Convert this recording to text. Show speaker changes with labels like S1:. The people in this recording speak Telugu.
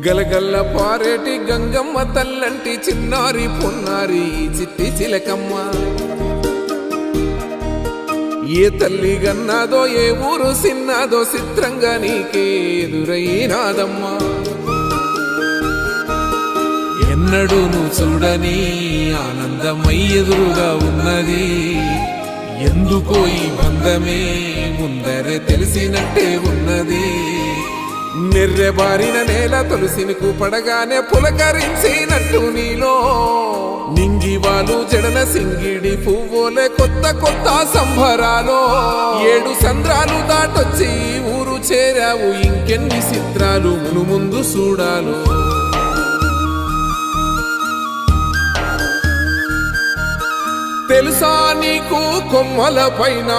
S1: గలగల్ల పారేటి గంగమ్మ తల్లంటి చిన్నారి పొన్నారి చిట్టి చిలకమ్మ ఏ తల్లి గన్నాదో ఏ ఊరు సిన్నాదో చిత్రంగా నీకే ఎదురైనాదమ్మా ఎన్నడూ నువ్వు చూడని ఆనందమై ఎదురుగా ఉన్నది ఎందుకో ఈ బంధమే ముందరే తెలిసినట్టే ఉన్నది నెర్రెబారిన నేల తులసిని పడగానే పులకరించినట్టు నీలో నింగివాలు జడన సింగిడి పువ్వులే కొత్త కొత్త సంబరాలో 7 సంద్రాలు దాటొచ్చి ఊరు చేరావు ఇంకెన్ని చిత్రాలు ముందు చూడాలో తెలుసా నీకు కొమ్మల పైన